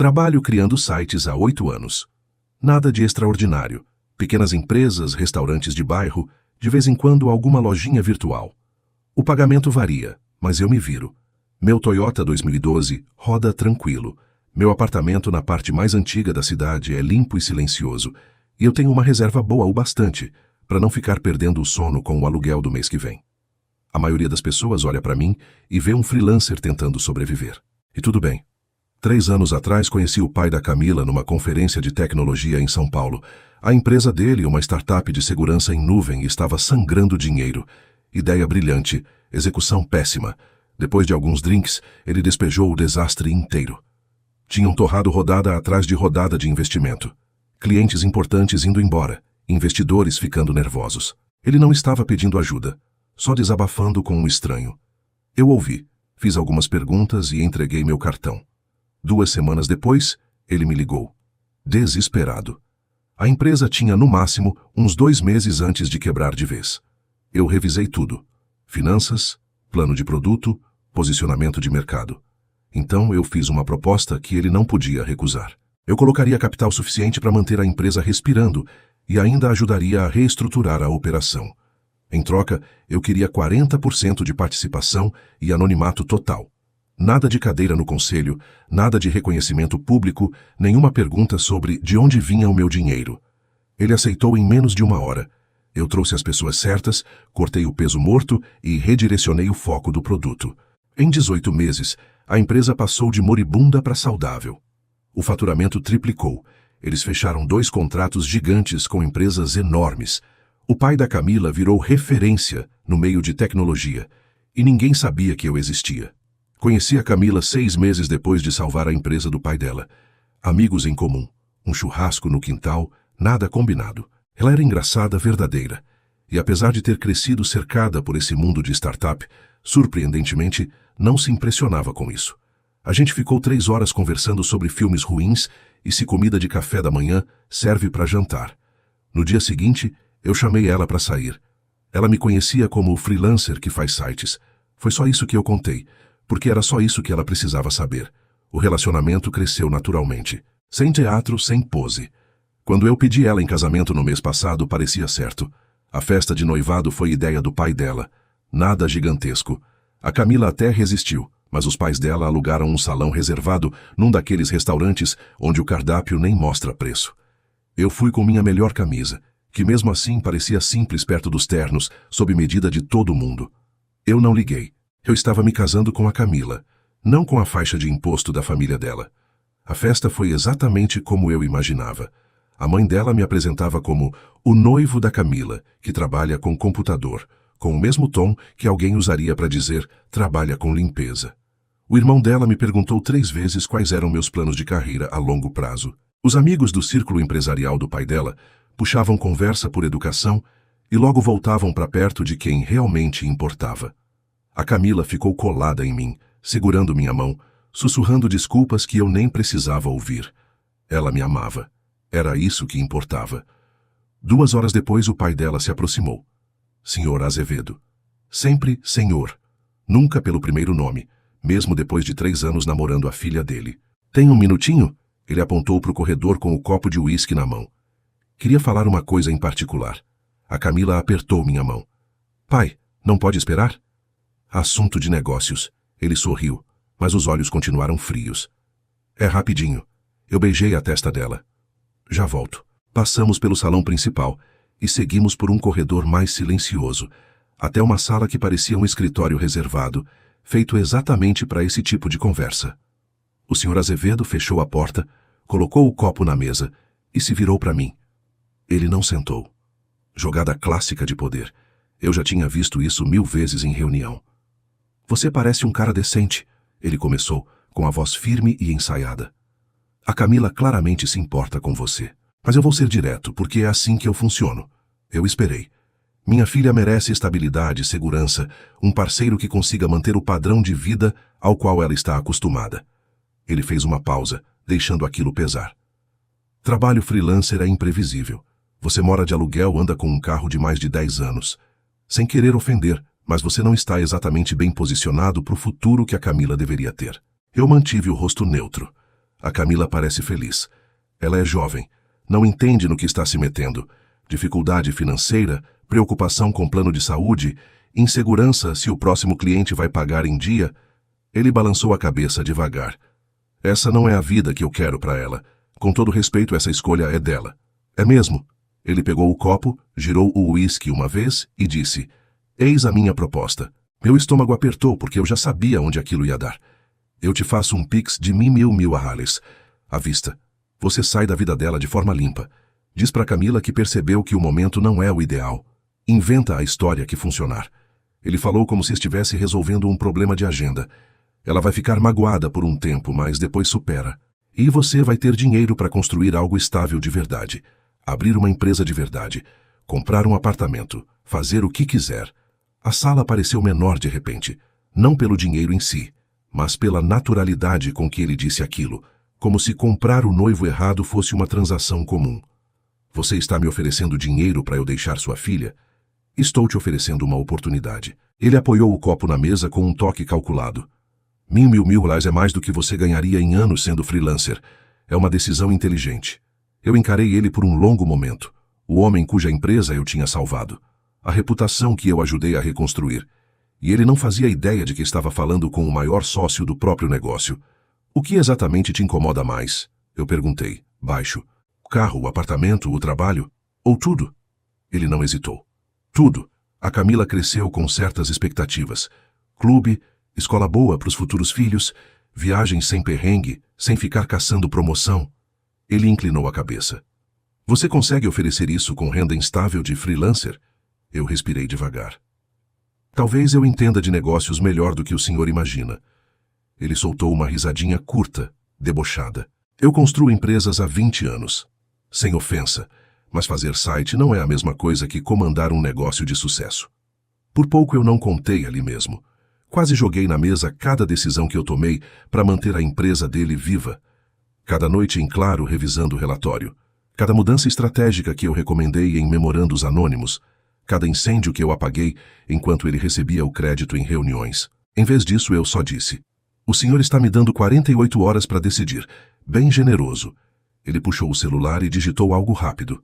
Trabalho criando sites há 8 anos. Nada de extraordinário. Pequenas empresas, restaurantes de bairro, de vez em quando alguma lojinha virtual. O pagamento varia, mas eu me viro. Meu Toyota 2012 roda tranquilo. Meu apartamento na parte mais antiga da cidade é limpo e silencioso. E eu tenho uma reserva boa o bastante para não ficar perdendo o sono com o aluguel do mês que vem. A maioria das pessoas olha para mim e vê um freelancer tentando sobreviver. E tudo bem. 3 anos atrás conheci o pai da Camila numa conferência de tecnologia em São Paulo. A empresa dele, uma startup de segurança em nuvem, estava sangrando dinheiro. Ideia brilhante, execução péssima. Depois de alguns drinks, ele despejou o desastre inteiro. Tinham torrado rodada atrás de rodada de investimento. Clientes importantes indo embora, investidores ficando nervosos. Ele não estava pedindo ajuda, só desabafando com um estranho. Eu ouvi, fiz algumas perguntas e entreguei meu cartão. 2 semanas depois, ele me ligou. Desesperado. A empresa tinha, no máximo, uns 2 meses antes de quebrar de vez. Eu revisei tudo. Finanças, plano de produto, posicionamento de mercado. Então eu fiz uma proposta que ele não podia recusar. Eu colocaria capital suficiente para manter a empresa respirando e ainda ajudaria a reestruturar a operação. Em troca, eu queria 40% de participação e anonimato total. Nada de cadeira no conselho, nada de reconhecimento público, nenhuma pergunta sobre de onde vinha o meu dinheiro. Ele aceitou em menos de 1 hora. Eu trouxe as pessoas certas, cortei o peso morto e redirecionei o foco do produto. Em 18 meses, a empresa passou de moribunda para saudável. O faturamento triplicou. Eles fecharam 2 contratos gigantes com empresas enormes. O pai da Camila virou referência no meio de tecnologia e ninguém sabia que eu existia. Conheci a Camila 6 meses depois de salvar a empresa do pai dela. Amigos em comum, um churrasco no quintal, nada combinado. Ela era engraçada, verdadeira. E apesar de ter crescido cercada por esse mundo de startup, surpreendentemente, não se impressionava com isso. A gente ficou 3 horas conversando sobre filmes ruins e se comida de café da manhã serve para jantar. No dia seguinte, eu chamei ela para sair. Ela me conhecia como o freelancer que faz sites. Foi só isso que eu contei, porque era só isso que ela precisava saber. O relacionamento cresceu naturalmente. Sem teatro, sem pose. Quando eu pedi ela em casamento no mês passado, parecia certo. A festa de noivado foi ideia do pai dela. Nada gigantesco. A Camila até resistiu, mas os pais dela alugaram um salão reservado num daqueles restaurantes onde o cardápio nem mostra preço. Eu fui com minha melhor camisa, que mesmo assim parecia simples perto dos ternos, sob medida de todo mundo. Eu não liguei. Eu estava me casando com a Camila, não com a faixa de imposto da família dela. A festa foi exatamente como eu imaginava. A mãe dela me apresentava como o noivo da Camila, que trabalha com computador, com o mesmo tom que alguém usaria para dizer trabalha com limpeza. O irmão dela me perguntou 3 vezes quais eram meus planos de carreira a longo prazo. Os amigos do círculo empresarial do pai dela puxavam conversa por educação e logo voltavam para perto de quem realmente importava. A Camila ficou colada em mim, segurando minha mão, sussurrando desculpas que eu nem precisava ouvir. Ela me amava. Era isso que importava. 2 horas depois o pai dela se aproximou. Senhor Azevedo. Sempre senhor. Nunca pelo primeiro nome, mesmo depois de 3 anos namorando a filha dele. Tem um minutinho? Ele apontou para o corredor com o copo de uísque na mão. Queria falar uma coisa em particular. A Camila apertou minha mão. Pai, não pode esperar? Assunto de negócios. Ele sorriu, mas os olhos continuaram frios. É rapidinho. Eu beijei a testa dela. Já volto. Passamos pelo salão principal e seguimos por um corredor mais silencioso, até uma sala que parecia um escritório reservado, feito exatamente para esse tipo de conversa. O Sr. Azevedo fechou a porta, colocou o copo na mesa e se virou para mim. Ele não sentou. Jogada clássica de poder. Eu já tinha visto isso 1000 vezes em reunião. Você parece um cara decente, ele começou, com a voz firme e ensaiada. A Camila claramente se importa com você. Mas eu vou ser direto, porque é assim que eu funciono. Eu esperei. Minha filha merece estabilidade, segurança, um parceiro que consiga manter o padrão de vida ao qual ela está acostumada. Ele fez uma pausa, deixando aquilo pesar. Trabalho freelancer é imprevisível. Você mora de aluguel, anda com um carro de mais de 10 anos. Sem querer ofender, mas você não está exatamente bem posicionado para o futuro que a Camila deveria ter. Eu mantive o rosto neutro. A Camila parece feliz. Ela é jovem, não entende no que está se metendo. Dificuldade financeira, preocupação com plano de saúde, insegurança se o próximo cliente vai pagar em dia. Ele balançou a cabeça devagar. Essa não é a vida que eu quero para ela. Com todo respeito, essa escolha é dela. É mesmo? Ele pegou o copo, girou o uísque uma vez e disse: eis a minha proposta. Meu estômago apertou porque eu já sabia onde aquilo ia dar. Eu te faço um pix de mil arrales. À vista. Você sai da vida dela de forma limpa. Diz pra Camila que percebeu que o momento não é o ideal. Inventa a história que funcionar. Ele falou como se estivesse resolvendo um problema de agenda. Ela vai ficar magoada por um tempo, mas depois supera. E você vai ter dinheiro para construir algo estável de verdade. Abrir uma empresa de verdade. Comprar um apartamento. Fazer o que quiser. A sala pareceu menor de repente. Não pelo dinheiro em si, mas pela naturalidade com que ele disse aquilo. Como se comprar o noivo errado fosse uma transação comum. Você está me oferecendo dinheiro para eu deixar sua filha? Estou te oferecendo uma oportunidade. Ele apoiou o copo na mesa com um toque calculado. Mil reais é mais do que você ganharia em anos sendo freelancer. É uma decisão inteligente. Eu encarei ele por um longo momento. O homem cuja empresa eu tinha salvado. A reputação que eu ajudei a reconstruir. E ele não fazia ideia de que estava falando com o maior sócio do próprio negócio. O que exatamente te incomoda mais? Eu perguntei, baixo. O carro, o apartamento, o trabalho? Ou tudo? Ele não hesitou. Tudo. A Camila cresceu com certas expectativas. Clube, escola boa para os futuros filhos, viagem sem perrengue, sem ficar caçando promoção. Ele inclinou a cabeça. Você consegue oferecer isso com renda instável de freelancer? Eu respirei devagar. Talvez eu entenda de negócios melhor do que o senhor imagina. Ele soltou uma risadinha curta, debochada. Eu construo empresas há 20 anos. Sem ofensa, mas fazer site não é a mesma coisa que comandar um negócio de sucesso. Por pouco eu não contei ali mesmo. Quase joguei na mesa cada decisão que eu tomei para manter a empresa dele viva. Cada noite em claro revisando o relatório. Cada mudança estratégica que eu recomendei em memorandos anônimos. Cada incêndio que eu apaguei enquanto ele recebia o crédito em reuniões. Em vez disso, eu só disse: o senhor está me dando 48 horas para decidir. Bem generoso. Ele puxou o celular e digitou algo rápido.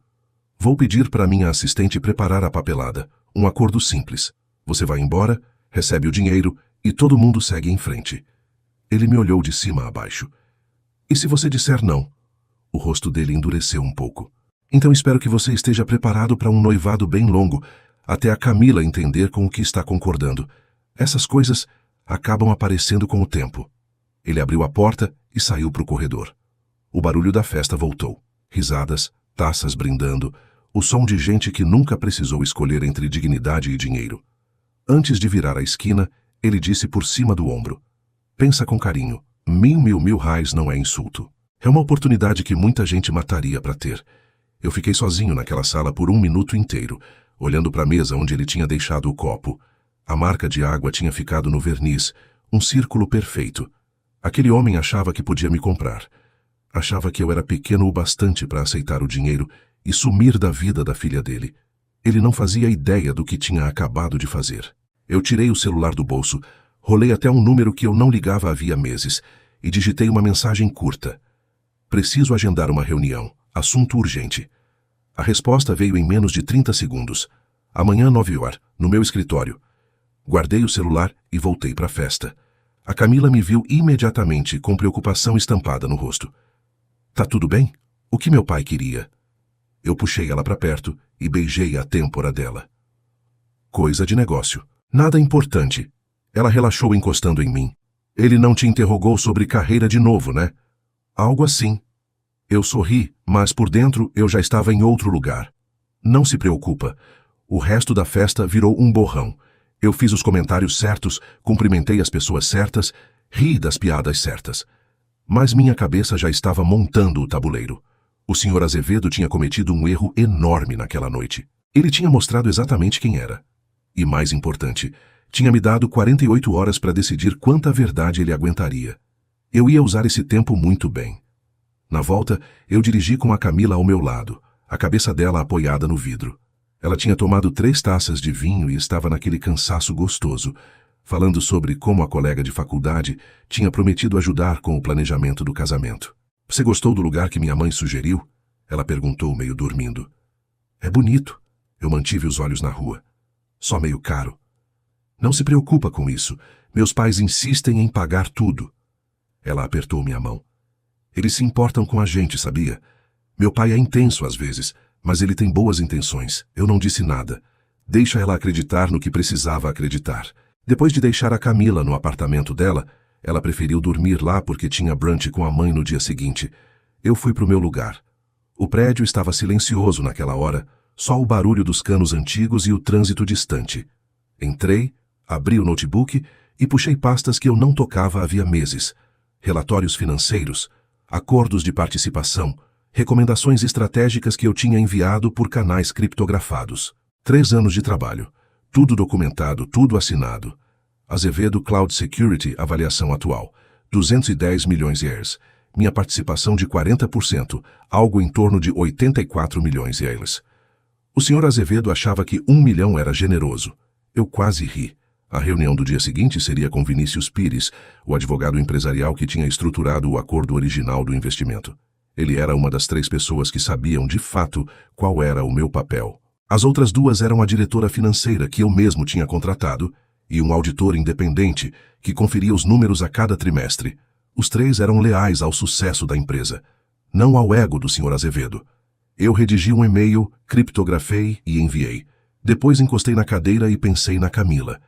Vou pedir para minha assistente preparar a papelada. Um acordo simples. Você vai embora, recebe o dinheiro e todo mundo segue em frente. Ele me olhou de cima a baixo. E se você disser não? O rosto dele endureceu um pouco. Então espero que você esteja preparado para um noivado bem longo, até a Camila entender com o que está concordando. Essas coisas acabam aparecendo com o tempo. Ele abriu a porta e saiu para o corredor. O barulho da festa voltou. Risadas, taças brindando, o som de gente que nunca precisou escolher entre dignidade e dinheiro. Antes de virar a esquina, ele disse por cima do ombro: pensa com carinho, mil reais não é insulto. É uma oportunidade que muita gente mataria para ter. Eu fiquei sozinho naquela sala por 1 minuto inteiro, olhando para a mesa onde ele tinha deixado o copo. A marca de água tinha ficado no verniz, um círculo perfeito. Aquele homem achava que podia me comprar. Achava que eu era pequeno o bastante para aceitar o dinheiro e sumir da vida da filha dele. Ele não fazia ideia do que tinha acabado de fazer. Eu tirei o celular do bolso, rolei até um número que eu não ligava havia meses e digitei uma mensagem curta. Preciso agendar uma reunião. Assunto urgente. A resposta veio em menos de 30 segundos. Amanhã, 9 horas, no meu escritório. Guardei o celular e voltei para a festa. A Camila me viu imediatamente com preocupação estampada no rosto. Tá tudo bem? O que meu pai queria? Eu puxei ela para perto e beijei a têmpora dela. Coisa de negócio. Nada importante. Ela relaxou encostando em mim. Ele não te interrogou sobre carreira de novo, né? Algo assim. Eu sorri, mas por dentro eu já estava em outro lugar. Não se preocupa. O resto da festa virou um borrão. Eu fiz os comentários certos, cumprimentei as pessoas certas, ri das piadas certas. Mas minha cabeça já estava montando o tabuleiro. O Sr. Azevedo tinha cometido um erro enorme naquela noite. Ele tinha mostrado exatamente quem era. E mais importante, tinha me dado 48 horas para decidir quanta verdade ele aguentaria. Eu ia usar esse tempo muito bem. Na volta, eu dirigi com a Camila ao meu lado, a cabeça dela apoiada no vidro. Ela tinha tomado 3 taças de vinho e estava naquele cansaço gostoso, falando sobre como a colega de faculdade tinha prometido ajudar com o planejamento do casamento. Você gostou do lugar que minha mãe sugeriu? Ela perguntou, meio dormindo. É bonito. Eu mantive os olhos na rua. Só meio caro. Não se preocupa com isso. Meus pais insistem em pagar tudo. Ela apertou minha mão. Eles se importam com a gente, sabia? Meu pai é intenso às vezes, mas ele tem boas intenções. Eu não disse nada. Deixa ela acreditar no que precisava acreditar. Depois de deixar a Camila no apartamento dela, ela preferiu dormir lá porque tinha brunch com a mãe no dia seguinte. Eu fui para o meu lugar. O prédio estava silencioso naquela hora, só o barulho dos canos antigos e o trânsito distante. Entrei, abri o notebook e puxei pastas que eu não tocava havia meses. Relatórios financeiros, acordos de participação, recomendações estratégicas que eu tinha enviado por canais criptografados. 3 anos de trabalho. Tudo documentado, tudo assinado. Azevedo Cloud Security, avaliação atual. 210 milhões years. Minha participação de 40%, algo em torno de 84 milhões years. O senhor Azevedo achava que 1 milhão era generoso. Eu quase ri. A reunião do dia seguinte seria com Vinícius Pires, o advogado empresarial que tinha estruturado o acordo original do investimento. Ele era uma das 3 pessoas que sabiam, de fato, qual era o meu papel. As outras 2 eram a diretora financeira, que eu mesmo tinha contratado, e um auditor independente, que conferia os números a cada trimestre. Os 3 eram leais ao sucesso da empresa, não ao ego do Sr. Azevedo. Eu redigi um e-mail, criptografei e enviei. Depois encostei na cadeira e pensei na Camila.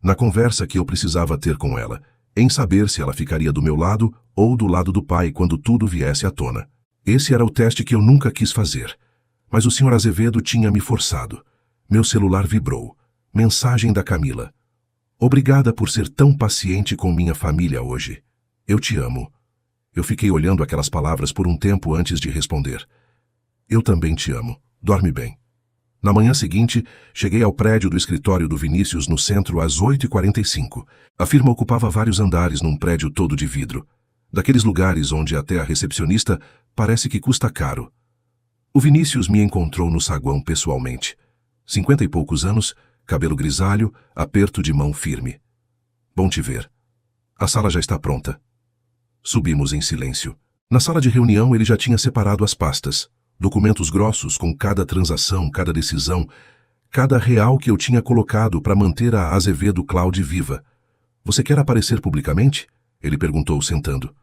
Na conversa que eu precisava ter com ela, em saber se ela ficaria do meu lado ou do lado do pai quando tudo viesse à tona. Esse era o teste que eu nunca quis fazer. Mas o Sr. Azevedo tinha me forçado. Meu celular vibrou. Mensagem da Camila. Obrigada por ser tão paciente com minha família hoje. Eu te amo. Eu fiquei olhando aquelas palavras por um tempo antes de responder. Eu também te amo. Dorme bem. Na manhã seguinte, cheguei ao prédio do escritório do Vinícius no centro às 8h45. A firma ocupava vários andares num prédio todo de vidro. Daqueles lugares onde até a recepcionista parece que custa caro. O Vinícius me encontrou no saguão pessoalmente. 50 e poucos anos, cabelo grisalho, aperto de mão firme. Bom te ver. A sala já está pronta. Subimos em silêncio. Na sala de reunião ele já tinha separado as pastas. Documentos grossos com cada transação, cada decisão, cada real que eu tinha colocado para manter a Azevedo Cloud viva. Você quer aparecer publicamente? Ele perguntou sentando.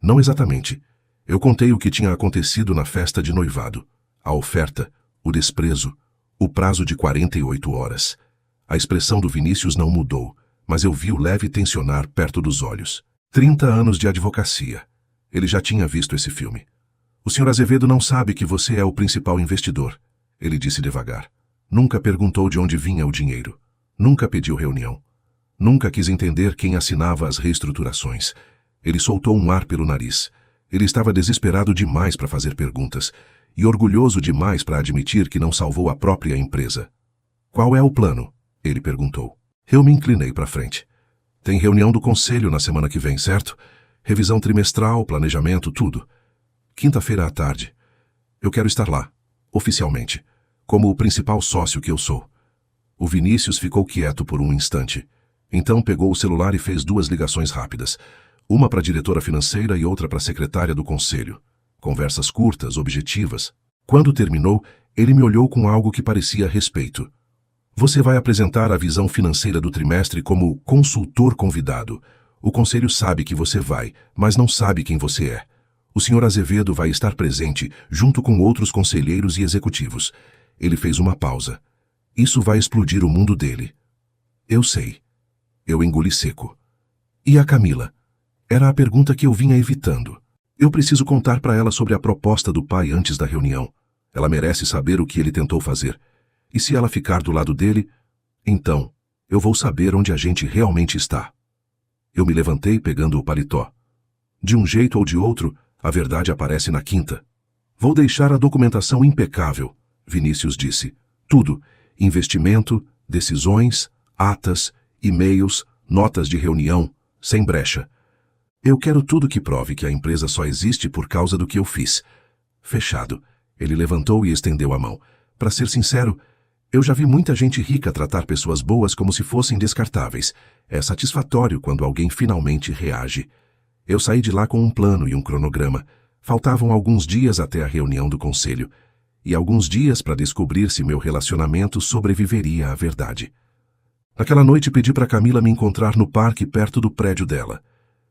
Não exatamente. Eu contei o que tinha acontecido na festa de noivado. A oferta, o desprezo, o prazo de 48 horas. A expressão do Vinícius não mudou, mas eu vi o leve tensionar perto dos olhos. 30 anos de advocacia. Ele já tinha visto esse filme. O Sr. Azevedo não sabe que você é o principal investidor, ele disse devagar. Nunca perguntou de onde vinha o dinheiro. Nunca pediu reunião. Nunca quis entender quem assinava as reestruturações. Ele soltou um ar pelo nariz. Ele estava desesperado demais para fazer perguntas e orgulhoso demais para admitir que não salvou a própria empresa. Qual é o plano? Ele perguntou. Eu me inclinei para frente. Tem reunião do conselho na semana que vem, certo? Revisão trimestral, planejamento, tudo. Quinta-feira à tarde. Eu quero estar lá, oficialmente, como o principal sócio que eu sou. O Vinícius ficou quieto por um instante. Então pegou o celular e fez 2 ligações rápidas. Uma para a diretora financeira e outra para a secretária do conselho. Conversas curtas, objetivas. Quando terminou, ele me olhou com algo que parecia respeito. Você vai apresentar a visão financeira do trimestre como consultor convidado. O conselho sabe que você vai, mas não sabe quem você é. O Sr. Azevedo vai estar presente, junto com outros conselheiros e executivos. Ele fez uma pausa. Isso vai explodir o mundo dele. Eu sei. Eu engoli seco. E a Camila? Era a pergunta que eu vinha evitando. Eu preciso contar para ela sobre a proposta do pai antes da reunião. Ela merece saber o que ele tentou fazer. E se ela ficar do lado dele, então eu vou saber onde a gente realmente está. Eu me levantei pegando o paletó. De um jeito ou de outro, a verdade aparece na quinta. Vou deixar a documentação impecável, Vinícius disse. Tudo. Investimento, decisões, atas, e-mails, notas de reunião, sem brecha. Eu quero tudo que prove que a empresa só existe por causa do que eu fiz. Fechado. Ele levantou e estendeu a mão. Para ser sincero, eu já vi muita gente rica tratar pessoas boas como se fossem descartáveis. É satisfatório quando alguém finalmente reage. Eu saí de lá com um plano e um cronograma. Faltavam alguns dias até a reunião do conselho, e alguns dias para descobrir se meu relacionamento sobreviveria à verdade. Naquela noite pedi para Camila me encontrar no parque perto do prédio dela.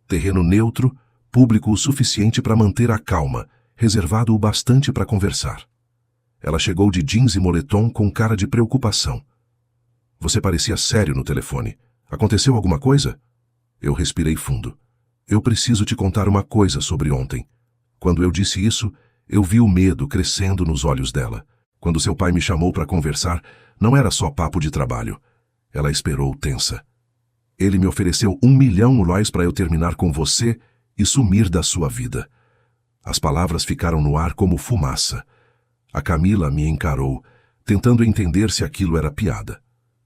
Terreno neutro, público o suficiente para manter a calma, reservado o bastante para conversar. Ela chegou de jeans e moletom com cara de preocupação. Você parecia sério no telefone. Aconteceu alguma coisa? Eu respirei fundo. Eu preciso te contar uma coisa sobre ontem. Quando eu disse isso, eu vi o medo crescendo nos olhos dela. Quando seu pai me chamou para conversar, não era só papo de trabalho. Ela esperou tensa. Ele me ofereceu US$1 milhão para eu terminar com você e sumir da sua vida. As palavras ficaram no ar como fumaça. A Camila me encarou, tentando entender se aquilo era piada.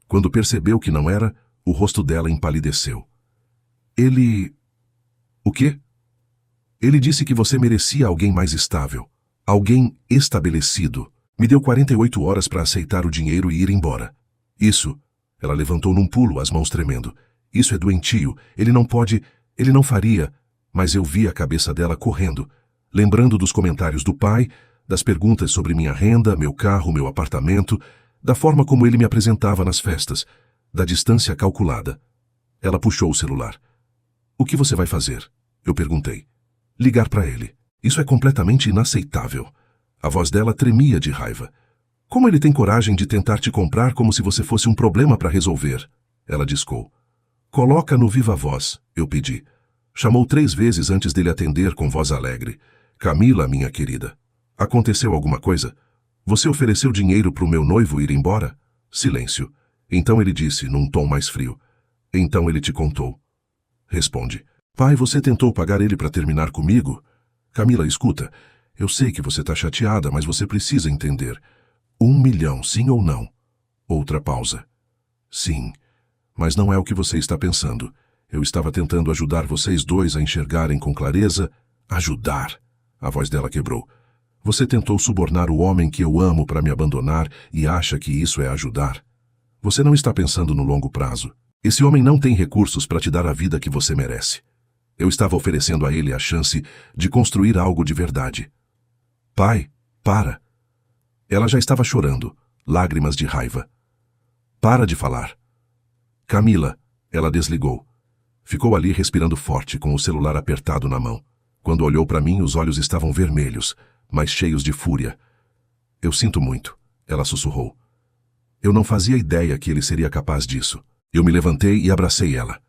Quando percebeu que não era, o rosto dela empalideceu. Ele... O quê? Ele disse que você merecia alguém mais estável, alguém estabelecido. Me deu 48 horas para aceitar o dinheiro e ir embora. Isso... Ela levantou num pulo, as mãos tremendo. Isso é doentio, ele não pode... Ele não faria... Mas eu vi a cabeça dela correndo, lembrando dos comentários do pai, das perguntas sobre minha renda, meu carro, meu apartamento, da forma como ele me apresentava nas festas, da distância calculada. Ela puxou o celular. O que você vai fazer? Eu perguntei. Ligar para ele. Isso é completamente inaceitável. A voz dela tremia de raiva. Como ele tem coragem de tentar te comprar como se você fosse um problema para resolver? Ela discou. Coloca no viva voz, eu pedi. Chamou 3 vezes antes dele atender com voz alegre. Camila, minha querida. Aconteceu alguma coisa? Você ofereceu dinheiro para o meu noivo ir embora? Silêncio. Então ele disse, num tom mais frio. Então ele te contou. Responde. Pai, você tentou pagar ele para terminar comigo? Camila, escuta. Eu sei que você está chateada, mas você precisa entender. US$1 milhão, sim ou não? Outra pausa. Sim, mas não é o que você está pensando. Eu estava tentando ajudar vocês dois a enxergarem com clareza. Ajudar. A voz dela quebrou. Você tentou subornar o homem que eu amo para me abandonar e acha que isso é ajudar? Você não está pensando no longo prazo. Esse homem não tem recursos para te dar a vida que você merece. Eu estava oferecendo a ele a chance de construir algo de verdade. Pai, para. Ela já estava chorando, lágrimas de raiva. Para de falar. Camila, ela desligou. Ficou ali respirando forte, com o celular apertado na mão. Quando olhou para mim, os olhos estavam vermelhos, mas cheios de fúria. Eu sinto muito, ela sussurrou. Eu não fazia ideia que ele seria capaz disso. Eu me levantei e abracei ela.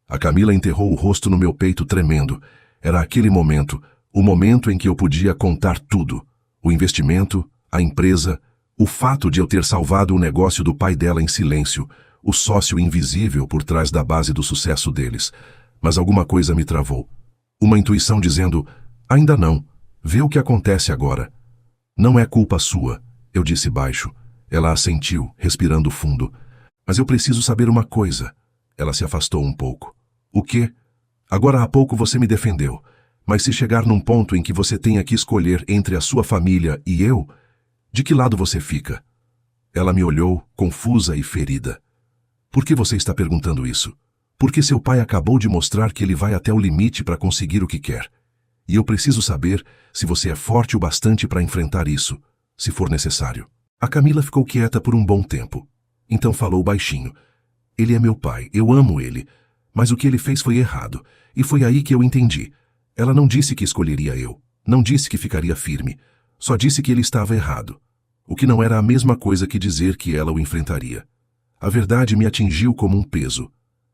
A Camila enterrou o rosto no meu peito tremendo. Era aquele momento, o momento em que eu podia contar tudo. O investimento, a empresa, o fato de eu ter salvado o negócio do pai dela em silêncio, o sócio invisível por trás da base do sucesso deles. Mas alguma coisa me travou. Uma intuição dizendo, ainda não, vê o que acontece agora. Não é culpa sua, eu disse baixo. Ela assentiu, respirando fundo. Mas eu preciso saber uma coisa. Ela se afastou um pouco. O quê? Agora há pouco você me defendeu. Mas se chegar num ponto em que você tenha que escolher entre a sua família e eu, de que lado você fica? Ela me olhou, confusa e ferida. Por que você está perguntando isso? Porque seu pai acabou de mostrar que ele vai até o limite para conseguir o que quer. E eu preciso saber se você é forte o bastante para enfrentar isso, se for necessário. A Camila ficou quieta por um bom tempo. Então falou baixinho. Ele é meu pai, eu amo ele. Mas o que ele fez foi errado. E foi aí que eu entendi. Ela não disse que escolheria eu. Não disse que ficaria firme. Só disse que ele estava errado. O que não era a mesma coisa que dizer que ela o enfrentaria. A verdade me atingiu como um peso.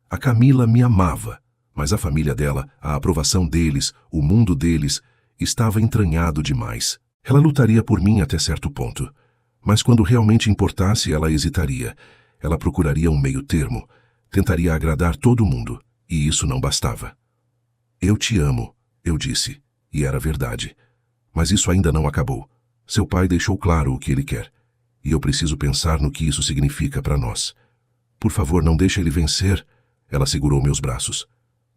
A Camila me amava, mas a família dela, a aprovação deles, o mundo deles, estava entranhado demais. Ela lutaria por mim até certo ponto. Mas quando realmente importasse, ela hesitaria. Ela procuraria um meio termo. Tentaria agradar todo mundo. E isso não bastava. Eu te amo, eu disse. E era verdade. Mas isso ainda não acabou. Seu pai deixou claro o que ele quer. E eu preciso pensar no que isso significa para nós. Por favor, não deixe ele vencer. Ela segurou meus braços.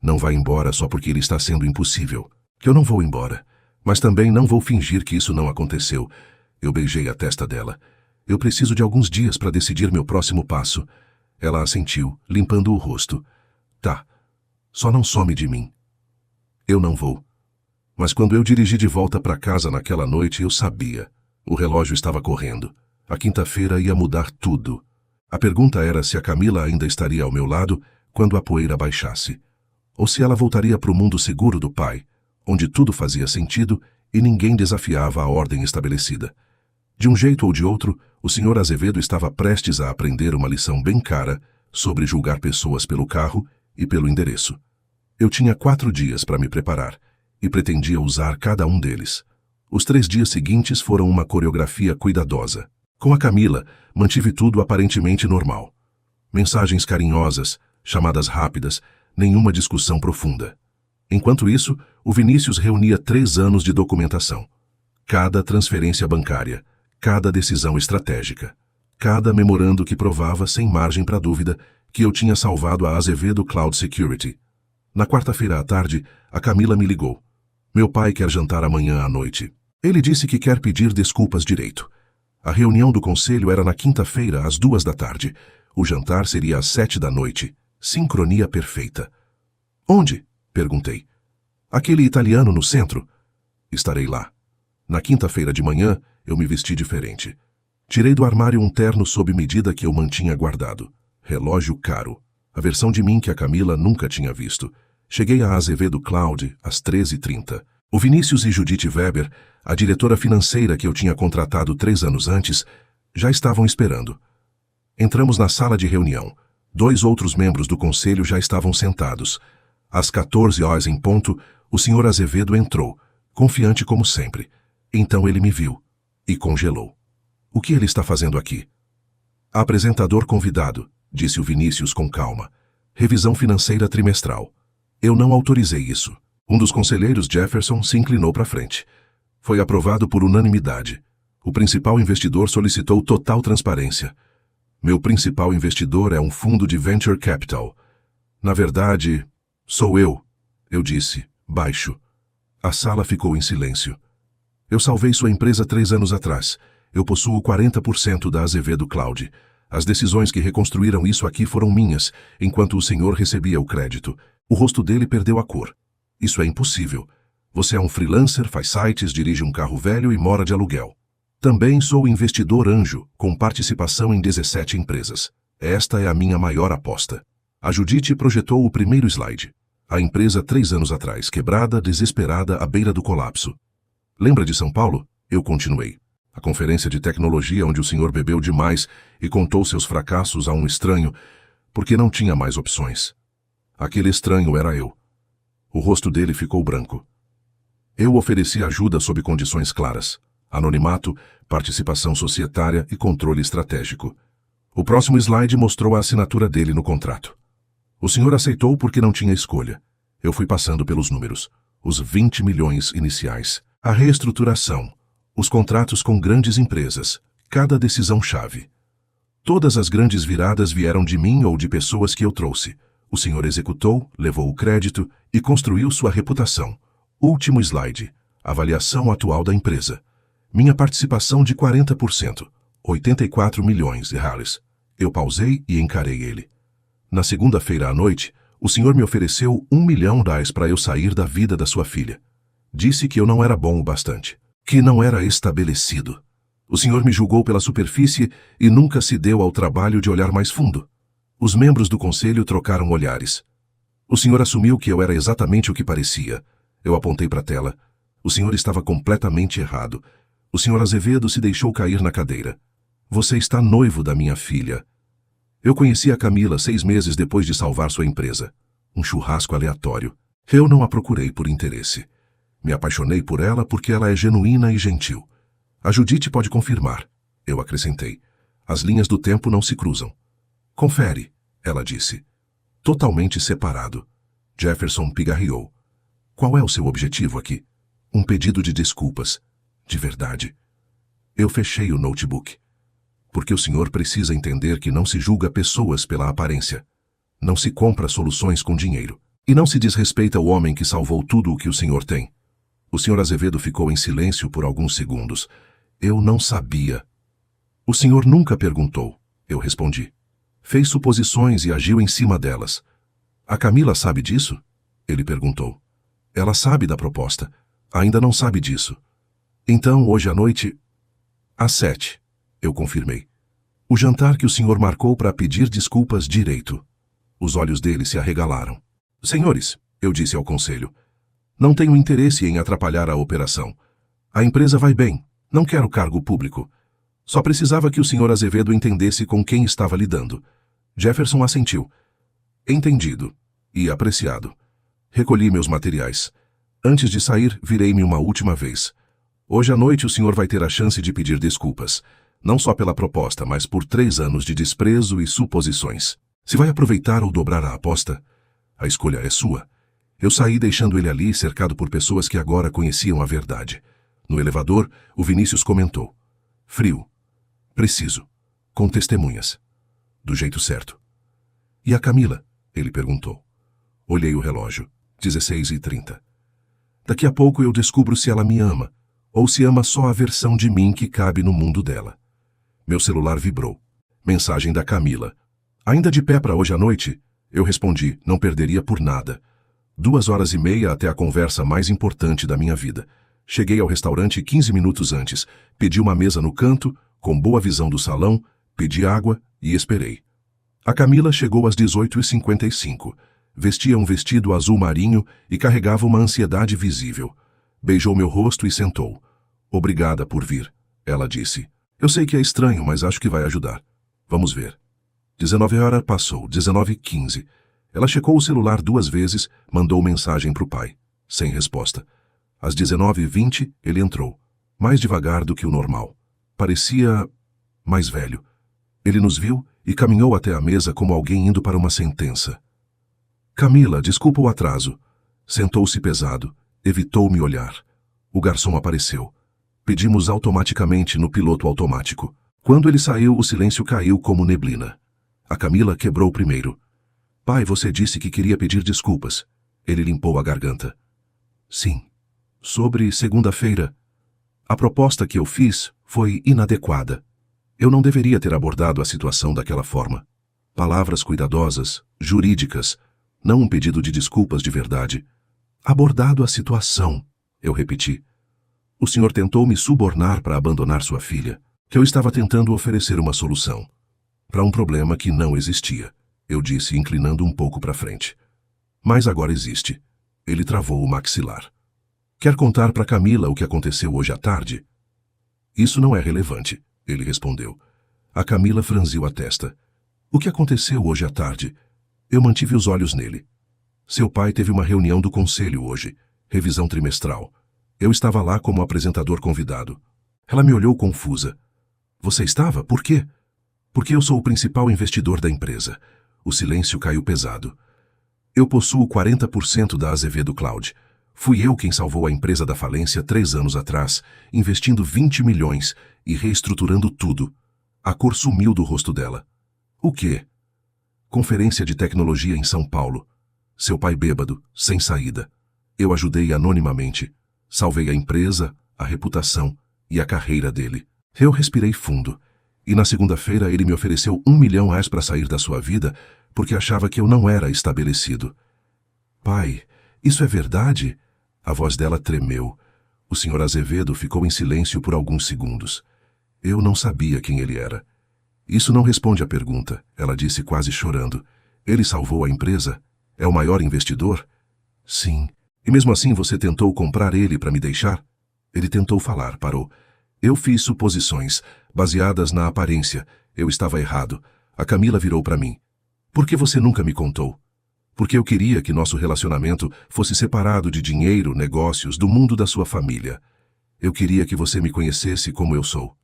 Não vá embora só porque ele está sendo impossível. Eu não vou embora. Mas também não vou fingir que isso não aconteceu. Eu beijei a testa dela. Eu preciso de alguns dias para decidir meu próximo passo. Ela assentiu, limpando o rosto. Tá. Só não some de mim. Eu não vou. Mas quando eu dirigi de volta para casa naquela noite, eu sabia. O relógio estava correndo. A quinta-feira ia mudar tudo. A pergunta era se a Camila ainda estaria ao meu lado quando a poeira baixasse. Ou se ela voltaria para o mundo seguro do pai, onde tudo fazia sentido e ninguém desafiava a ordem estabelecida. De um jeito ou de outro, o Sr. Azevedo estava prestes a aprender uma lição bem cara sobre julgar pessoas pelo carro e pelo endereço. Eu tinha 4 dias para me preparar e pretendia usar cada um deles. Os 3 dias seguintes foram uma coreografia cuidadosa. Com a Camila, mantive tudo aparentemente normal. Mensagens carinhosas, chamadas rápidas, nenhuma discussão profunda. Enquanto isso, o Vinícius reunia 3 anos de documentação. Cada transferência bancária, cada decisão estratégica, cada memorando que provava, sem margem para dúvida, que eu tinha salvado a Azevedo Cloud Security. Na quarta-feira à tarde, a Camila me ligou. Meu pai quer jantar amanhã à noite. Ele disse que quer pedir desculpas direito. A reunião do conselho era na quinta-feira, às 2 da tarde. O jantar seria às 7 da noite. Sincronia perfeita. Onde? Perguntei. Aquele italiano no centro. Estarei lá. Na quinta-feira de manhã, eu me vesti diferente. Tirei do armário um terno sob medida que eu mantinha guardado. Relógio caro. A versão de mim que a Camila nunca tinha visto. Cheguei a Azevedo Cloud às 13h30. O Vinícius e Judith Weber, a diretora financeira que eu tinha contratado 3 anos antes, já estavam esperando. Entramos na sala de reunião. 2 outros membros do conselho já estavam sentados. Às 14 horas em ponto, o Sr. Azevedo entrou, confiante como sempre. Então ele me viu e congelou. O que ele está fazendo aqui? Apresentador convidado, disse o Vinícius com calma. Revisão financeira trimestral. Eu não autorizei isso. Um dos conselheiros, Jefferson, se inclinou para frente. Foi aprovado por unanimidade. O principal investidor solicitou total transparência. Meu principal investidor é um fundo de venture capital. Na verdade, sou eu disse, baixo. A sala ficou em silêncio. Eu salvei sua empresa 3 anos atrás. Eu possuo 40% da Azevedo Cloud. As decisões que reconstruíram isso aqui foram minhas, enquanto o senhor recebia o crédito. O rosto dele perdeu a cor. Isso é impossível. Você é um freelancer, faz sites, dirige um carro velho e mora de aluguel. Também sou investidor anjo, com participação em 17 empresas. Esta é a minha maior aposta. A Judith projetou o primeiro slide. A empresa 3 anos atrás, quebrada, desesperada, à beira do colapso. Lembra de São Paulo? Eu continuei. A conferência de tecnologia onde o senhor bebeu demais e contou seus fracassos a um estranho, porque não tinha mais opções. Aquele estranho era eu. O rosto dele ficou branco. Eu ofereci ajuda sob condições claras. Anonimato, participação societária e controle estratégico. O próximo slide mostrou a assinatura dele no contrato. O senhor aceitou porque não tinha escolha. Eu fui passando pelos números. Os 20 milhões iniciais. A reestruturação. Os contratos com grandes empresas. Cada decisão-chave. Todas as grandes viradas vieram de mim ou de pessoas que eu trouxe. O senhor executou, levou o crédito e construiu sua reputação. Último slide. Avaliação atual da empresa. Minha participação de 40%. 84 milhões de reais. Eu pausei e encarei ele. Na segunda-feira à noite, o senhor me ofereceu R$1 milhão para eu sair da vida da sua filha. Disse que eu não era bom o bastante. Que não era estabelecido. O senhor me julgou pela superfície e nunca se deu ao trabalho de olhar mais fundo. Os membros do conselho trocaram olhares. O senhor assumiu que eu era exatamente o que parecia. Eu apontei para a tela. O senhor estava completamente errado. O senhor Azevedo se deixou cair na cadeira. Você está noivo da minha filha. Eu conheci a Camila 6 meses depois de salvar sua empresa. Um churrasco aleatório. Eu não a procurei por interesse. Me apaixonei por ela porque ela é genuína e gentil. A Judith pode confirmar. Eu acrescentei. As linhas do tempo não se cruzam. Confere, ela disse. Totalmente separado. Jefferson pigarreou. Qual é o seu objetivo aqui? Um pedido de desculpas. De verdade. Eu fechei o notebook. Porque o senhor precisa entender que não se julga pessoas pela aparência. Não se compra soluções com dinheiro. E não se desrespeita o homem que salvou tudo o que o senhor tem. O senhor Azevedo ficou em silêncio por alguns segundos. Eu não sabia. O senhor nunca perguntou, eu respondi. Fez suposições e agiu em cima delas. A Camila sabe disso? Ele perguntou. Ela sabe da proposta. Ainda não sabe disso. Então, hoje à noite... Às 7, eu confirmei. O jantar que o senhor marcou para pedir desculpas direito. Os olhos dele se arregalaram. Senhores, eu disse ao conselho, não tenho interesse em atrapalhar a operação. A empresa vai bem, não quero cargo público. Só precisava que o senhor Azevedo entendesse com quem estava lidando. Jefferson assentiu. Entendido. E apreciado. Recolhi meus materiais. Antes de sair, virei-me uma última vez. Hoje à noite o senhor vai ter a chance de pedir desculpas. Não só pela proposta, mas por 3 anos de desprezo e suposições. Se vai aproveitar ou dobrar a aposta, a escolha é sua. Eu saí deixando ele ali, cercado por pessoas que agora conheciam a verdade. No elevador, o Vinícius comentou. Frio. Preciso. Com testemunhas. Do jeito certo. E a Camila? Ele perguntou. Olhei o relógio. 16h30. Daqui a pouco eu descubro se ela me ama, ou se ama só a versão de mim que cabe no mundo dela. Meu celular vibrou. Mensagem da Camila. Ainda de pé para hoje à noite? Eu respondi, não perderia por nada. 2h30 até a conversa mais importante da minha vida. Cheguei ao restaurante 15 minutos antes, pedi uma mesa no canto, com boa visão do salão, pedi água e esperei. A Camila chegou às 18h55. Vestia um vestido azul marinho e carregava uma ansiedade visível. Beijou meu rosto e sentou. Obrigada por vir, ela disse. Eu sei que é estranho, mas acho que vai ajudar. Vamos ver. 19h passou, 19h15. Ela checou o celular 2 vezes, mandou mensagem para o pai. Sem resposta. Às 19h20, ele entrou. Mais devagar do que o normal. Parecia mais velho. Ele nos viu e caminhou até a mesa como alguém indo para uma sentença. Camila, desculpa o atraso. Sentou-se pesado. Evitou me olhar. O garçom apareceu. Pedimos automaticamente no piloto automático. Quando ele saiu, o silêncio caiu como neblina. A Camila quebrou primeiro. Pai, você disse que queria pedir desculpas. Ele limpou a garganta. Sim. Sobre segunda-feira. A proposta que eu fiz foi inadequada. Eu não deveria ter abordado a situação daquela forma. Palavras cuidadosas, jurídicas, não um pedido de desculpas de verdade. Abordado a situação, eu repeti. O senhor tentou me subornar para abandonar sua filha, que eu estava tentando oferecer uma solução. Para um problema que não existia, eu disse, inclinando um pouco para frente. Mas agora existe. Ele travou o maxilar. Quer contar para Camila o que aconteceu hoje à tarde? Isso não é relevante, ele respondeu. A Camila franziu a testa. O que aconteceu hoje à tarde? Eu mantive os olhos nele. Seu pai teve uma reunião do conselho hoje, revisão trimestral. Eu estava lá como apresentador convidado. Ela me olhou confusa. Você estava? Por quê? Porque eu sou o principal investidor da empresa. O silêncio caiu pesado. Eu possuo 40% da Azevedo Cloud. Fui eu quem salvou a empresa da falência 3 anos atrás, investindo 20 milhões e reestruturando tudo. A cor sumiu do rosto dela. O quê? Conferência de tecnologia em São Paulo. Seu pai bêbado, sem saída. Eu ajudei anonimamente. Salvei a empresa, a reputação e a carreira dele. Eu respirei fundo. E na segunda-feira ele me ofereceu R$1 milhão para sair da sua vida porque achava que eu não era estabelecido. Pai, isso é verdade? A voz dela tremeu. O senhor Azevedo ficou em silêncio por alguns segundos. Eu não sabia quem ele era. Isso não responde à pergunta, ela disse quase chorando. Ele salvou a empresa? É o maior investidor? Sim. E mesmo assim você tentou comprar ele para me deixar? Ele tentou falar, parou. Eu fiz suposições, baseadas na aparência. Eu estava errado. A Camila virou para mim. Por que você nunca me contou? Porque eu queria que nosso relacionamento fosse separado de dinheiro, negócios, do mundo da sua família. Eu queria que você me conhecesse como eu sou.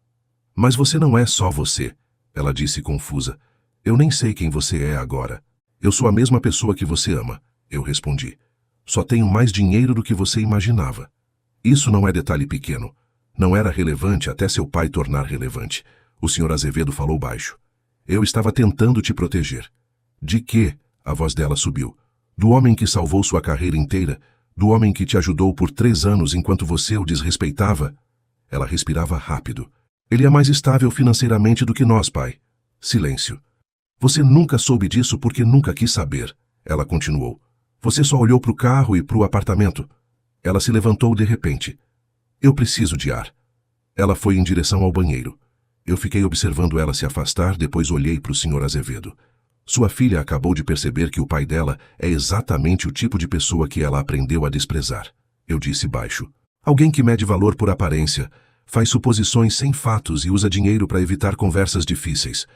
Mas você não é só você, ela disse confusa. Eu nem sei quem você é agora. Eu sou a mesma pessoa que você ama, eu respondi. Só tenho mais dinheiro do que você imaginava. Isso não é detalhe pequeno. Não era relevante até seu pai tornar relevante. O senhor Azevedo falou baixo. Eu estava tentando te proteger. De quê? A voz dela subiu. Do homem que salvou sua carreira inteira, do homem que te ajudou por 3 anos enquanto você o desrespeitava. Ela respirava rápido. Ele é mais estável financeiramente do que nós, pai. Silêncio. Você nunca soube disso porque nunca quis saber, ela continuou. Você só olhou para o carro e para o apartamento. Ela se levantou de repente. Eu preciso de ar. Ela foi em direção ao banheiro. Eu fiquei observando ela se afastar, depois olhei para o Sr. Azevedo. Sua filha acabou de perceber que o pai dela é exatamente o tipo de pessoa que ela aprendeu a desprezar. Eu disse baixo. Alguém que mede valor por aparência, faz suposições sem fatos e usa dinheiro para evitar conversas difíceis.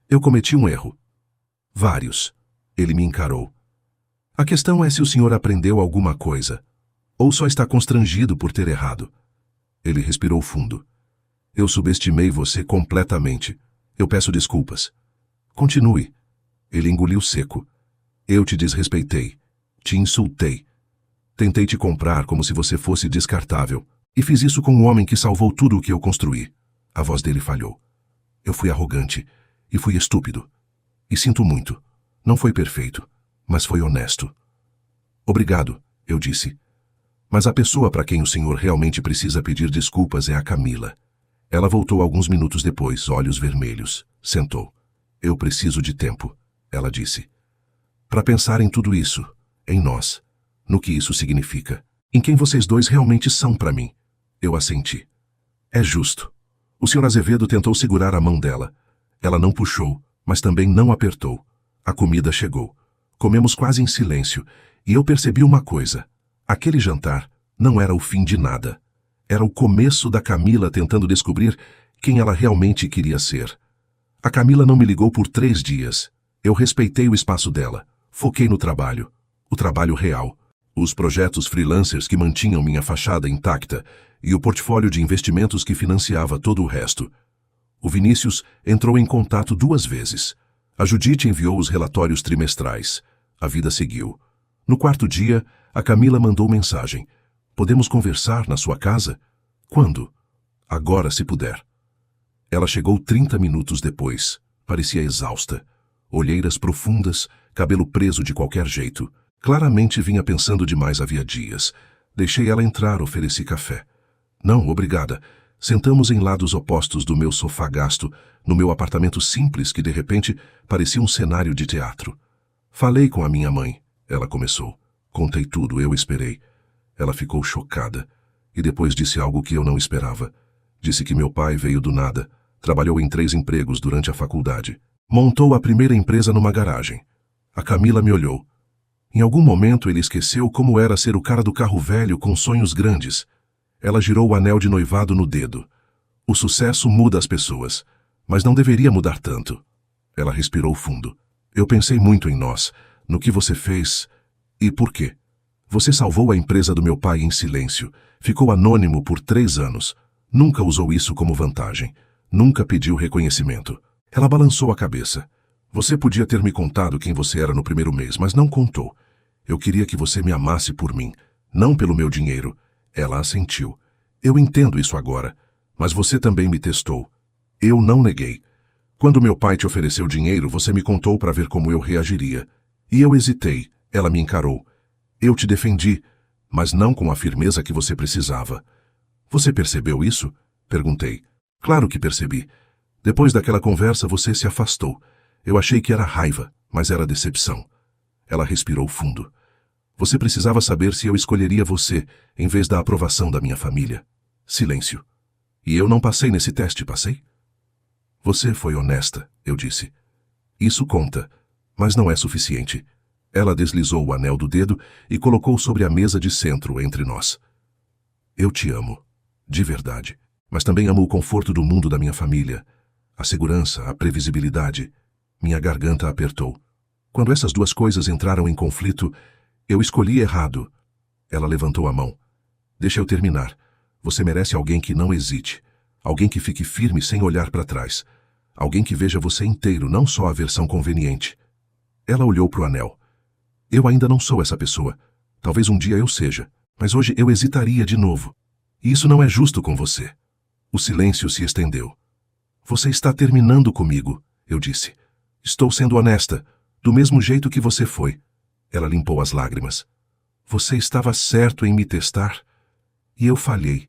Eu cometi um erro. Vários. Ele me encarou. A questão é se o senhor aprendeu alguma coisa, ou só está constrangido por ter errado. Ele respirou fundo. Eu subestimei você completamente. Eu peço desculpas. Continue. Ele engoliu seco. Eu te desrespeitei. Te insultei. Tentei te comprar como se você fosse descartável. E fiz isso com um homem que salvou tudo o que eu construí. A voz dele falhou. Eu fui arrogante. E fui estúpido. E sinto muito. Não foi perfeito, mas foi honesto. Obrigado, eu disse. Mas a pessoa para quem o senhor realmente precisa pedir desculpas é a Camila. Ela voltou alguns minutos depois, olhos vermelhos. Sentou. Eu preciso de tempo, ela disse. Para pensar em tudo isso, em nós, no que isso significa, em quem vocês dois realmente são para mim. Eu assenti. É justo. O Sr. Azevedo tentou segurar a mão dela. Ela não puxou, mas também não apertou. A comida chegou. Comemos quase em silêncio, e eu percebi uma coisa. Aquele jantar não era o fim de nada. Era o começo da Camila tentando descobrir quem ela realmente queria ser. A Camila não me ligou por 3 dias. Eu respeitei o espaço dela. Foquei no trabalho. O trabalho real. Os projetos freelancers que mantinham minha fachada intacta e o portfólio de investimentos que financiava todo o resto. O Vinícius entrou em contato 2 vezes. A Judite enviou os relatórios trimestrais. A vida seguiu. No 4º dia, a Camila mandou mensagem. Podemos conversar na sua casa? Quando? Agora, se puder. Ela chegou 30 minutos depois. Parecia exausta. Olheiras profundas, cabelo preso de qualquer jeito. Claramente vinha pensando demais havia dias. Deixei ela entrar, ofereci café. Não, obrigada. Sentamos em lados opostos do meu sofá gasto, no meu apartamento simples que de repente parecia um cenário de teatro. Falei com a minha mãe. Ela começou. Contei tudo, eu esperei. Ela ficou chocada. E depois disse algo que eu não esperava. Disse que meu pai veio do nada. Trabalhou em 3 empregos durante a faculdade. Montou a primeira empresa numa garagem. A Camila me olhou. Em algum momento ele esqueceu como era ser o cara do carro velho com sonhos grandes. Ela girou o anel de noivado no dedo. O sucesso muda as pessoas, mas não deveria mudar tanto. Ela respirou fundo. Eu pensei muito em nós, no que você fez e por quê. Você salvou a empresa do meu pai em silêncio, ficou anônimo por 3 anos, nunca usou isso como vantagem, nunca pediu reconhecimento. Ela balançou a cabeça. Você podia ter me contado quem você era no primeiro mês, mas não contou. Eu queria que você me amasse por mim, não pelo meu dinheiro. Ela assentiu. Eu entendo isso agora, mas você também me testou. Eu não neguei. Quando meu pai te ofereceu dinheiro, você me contou para ver como eu reagiria. E eu hesitei. Ela me encarou. Eu te defendi, mas não com a firmeza que você precisava. Você percebeu isso? Perguntei. Claro que percebi. Depois daquela conversa, você se afastou. Eu achei que era raiva, mas era decepção. Ela respirou fundo. Você precisava saber se eu escolheria você, em vez da aprovação da minha família. Silêncio. E eu não passei nesse teste, passei? Você foi honesta, eu disse. Isso conta, mas não é suficiente. Ela deslizou o anel do dedo e colocou sobre a mesa de centro entre nós. Eu te amo, de verdade, mas também amo o conforto do mundo da minha família, a segurança, a previsibilidade. Minha garganta apertou. Quando essas 2 coisas entraram em conflito, eu escolhi errado. Ela levantou a mão. Deixa eu terminar. Você merece alguém que não hesite. Alguém que fique firme sem olhar para trás. Alguém que veja você inteiro, não só a versão conveniente. Ela olhou para o anel. Eu ainda não sou essa pessoa. Talvez um dia eu seja, mas hoje eu hesitaria de novo. E isso não é justo com você. O silêncio se estendeu. Você está terminando comigo, eu disse. Estou sendo honesta, do mesmo jeito que você foi. Ela limpou as lágrimas. Você estava certo em me testar? E eu falhei.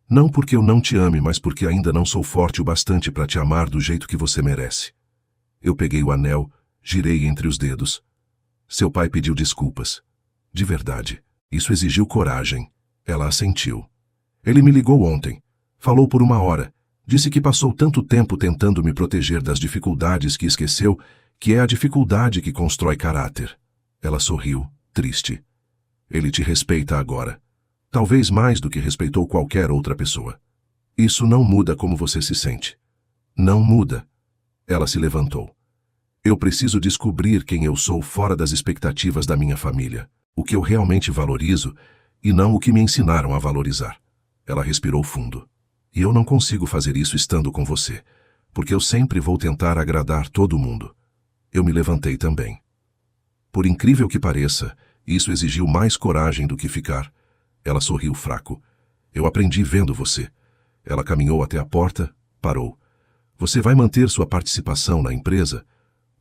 Não porque eu não te ame, mas porque ainda não sou forte o bastante para te amar do jeito que você merece. Eu peguei o anel, girei entre os dedos. Seu pai pediu desculpas. De verdade, isso exigiu coragem. Ela assentiu. Ele me ligou ontem. Falou por 1 hora. Disse que passou tanto tempo tentando me proteger das dificuldades que esqueceu que é a dificuldade que constrói caráter. Ela sorriu, triste. Ele te respeita agora. Talvez mais do que respeitou qualquer outra pessoa. Isso não muda como você se sente. Não muda. Ela se levantou. Eu preciso descobrir quem eu sou fora das expectativas da minha família. O que eu realmente valorizo e não o que me ensinaram a valorizar. Ela respirou fundo. E eu não consigo fazer isso estando com você, porque eu sempre vou tentar agradar todo mundo. Eu me levantei também. Por incrível que pareça, isso exigiu mais coragem do que ficar. Ela sorriu fraco. Eu aprendi vendo você. Ela caminhou até a porta, parou. Você vai manter sua participação na empresa?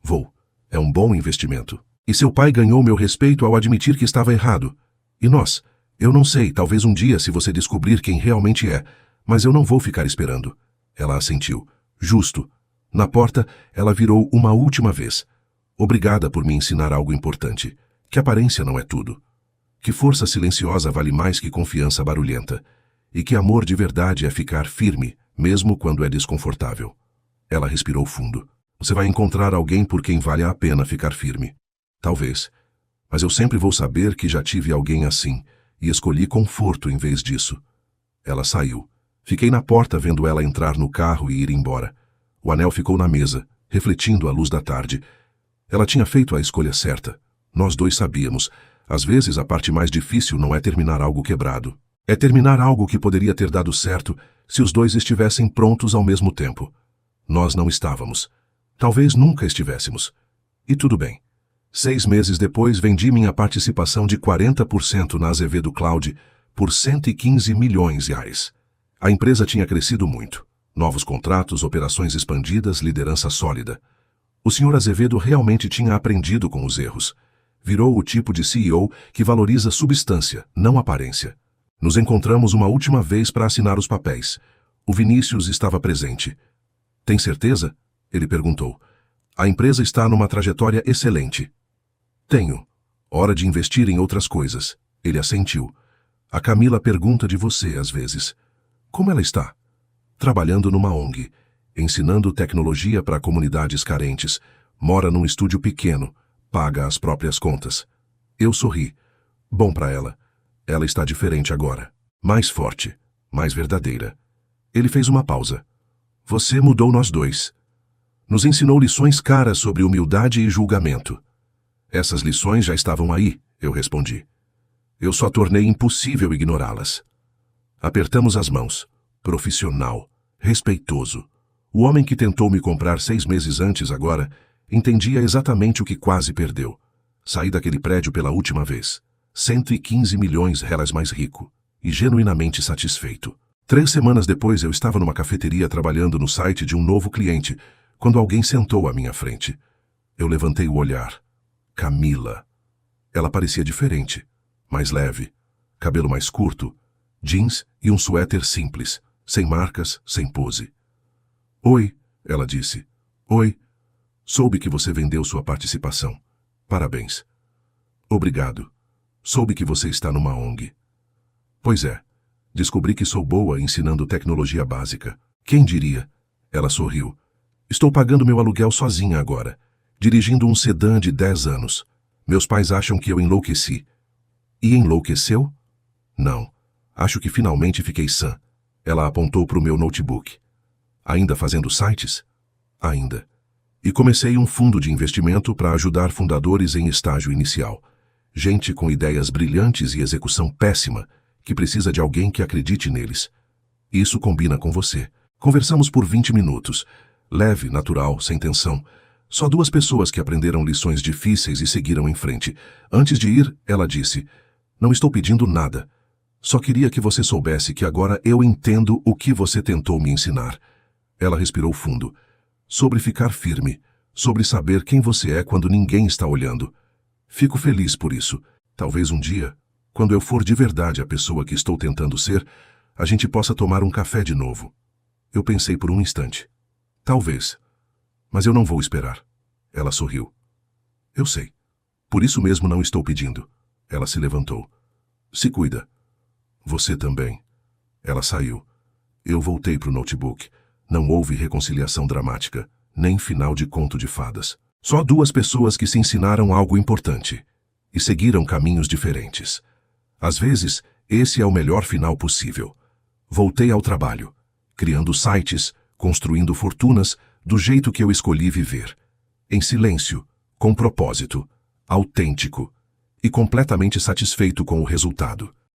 Vou. É um bom investimento. E seu pai ganhou meu respeito ao admitir que estava errado. E nós? Eu não sei, talvez um dia se você descobrir quem realmente é, mas eu não vou ficar esperando. Ela assentiu. Justo. Na porta, ela virou uma última vez. Obrigada por me ensinar algo importante. Que aparência não é tudo. Que força silenciosa vale mais que confiança barulhenta. E que amor de verdade é ficar firme, mesmo quando é desconfortável. Ela respirou fundo. Você vai encontrar alguém por quem vale a pena ficar firme. Talvez. Mas eu sempre vou saber que já tive alguém assim, e escolhi conforto em vez disso. Ela saiu. Fiquei na porta vendo ela entrar no carro e ir embora. O anel ficou na mesa, refletindo a luz da tarde. Ela tinha feito a escolha certa. Nós dois sabíamos. Às vezes a parte mais difícil não é terminar algo quebrado. É terminar algo que poderia ter dado certo se os dois estivessem prontos ao mesmo tempo. Nós não estávamos. Talvez nunca estivéssemos. E tudo bem. 6 meses depois vendi minha participação de 40% na Azevedo Cloud por R$ 115 milhões. A empresa tinha crescido muito. Novos contratos, operações expandidas, liderança sólida. O Sr. Azevedo realmente tinha aprendido com os erros. Virou o tipo de CEO que valoriza substância, não aparência. Nos encontramos uma última vez para assinar os papéis. O Vinícius estava presente. Tem certeza? Ele perguntou. A empresa está numa trajetória excelente. Tenho. Hora de investir em outras coisas. Ele assentiu. A Camila pergunta de você às vezes. Como ela está? Trabalhando numa ONG, ensinando tecnologia para comunidades carentes, mora num estúdio pequeno, paga as próprias contas. Eu sorri. Bom para ela. Ela está diferente agora. Mais forte, mais verdadeira. Ele fez uma pausa. Você mudou nós dois. Nos ensinou lições caras sobre humildade e julgamento. Essas lições já estavam aí, eu respondi. Eu só tornei impossível ignorá-las. Apertamos as mãos. Profissional, respeitoso. O homem que tentou me comprar 6 meses antes agora entendia exatamente o que quase perdeu. Saí daquele prédio pela última vez. 115 milhões reais mais rico. E genuinamente satisfeito. 3 semanas depois eu estava numa cafeteria trabalhando no site de um novo cliente, quando alguém sentou à minha frente. Eu levantei o olhar. Camila. Ela parecia diferente, mais leve, cabelo mais curto, jeans e um suéter simples, sem marcas, sem pose. Oi, ela disse. Oi. Soube que você vendeu sua participação. Parabéns. Obrigado. Soube que você está numa ONG. Pois é. Descobri que sou boa ensinando tecnologia básica. Quem diria? Ela sorriu. Estou pagando meu aluguel sozinha agora, dirigindo um sedã de 10 anos. Meus pais acham que eu enlouqueci. E enlouqueceu? Não. Acho que finalmente fiquei sã. Ela apontou para o meu notebook. Ainda fazendo sites? Ainda. E comecei um fundo de investimento para ajudar fundadores em estágio inicial. Gente com ideias brilhantes e execução péssima, que precisa de alguém que acredite neles. Isso combina com você. Conversamos por 20 minutos. Leve, natural, sem tensão. Só 2 pessoas que aprenderam lições difíceis e seguiram em frente. Antes de ir, ela disse, não estou pedindo nada. Só queria que você soubesse que agora eu entendo o que você tentou me ensinar. Ela respirou fundo. Sobre ficar firme. Sobre saber quem você é quando ninguém está olhando. Fico feliz por isso. Talvez um dia, quando eu for de verdade a pessoa que estou tentando ser, a gente possa tomar um café de novo. Eu pensei por um instante. Talvez. Mas eu não vou esperar. Ela sorriu. Eu sei. Por isso mesmo não estou pedindo. Ela se levantou. Se cuida. Você também. Ela saiu. Eu voltei para o notebook. Não houve reconciliação dramática, nem final de conto de fadas. Só duas pessoas que se ensinaram algo importante e seguiram caminhos diferentes. Às vezes, esse é o melhor final possível. Voltei ao trabalho, criando sites, construindo fortunas do jeito que eu escolhi viver. Em silêncio, com propósito, autêntico e completamente satisfeito com o resultado.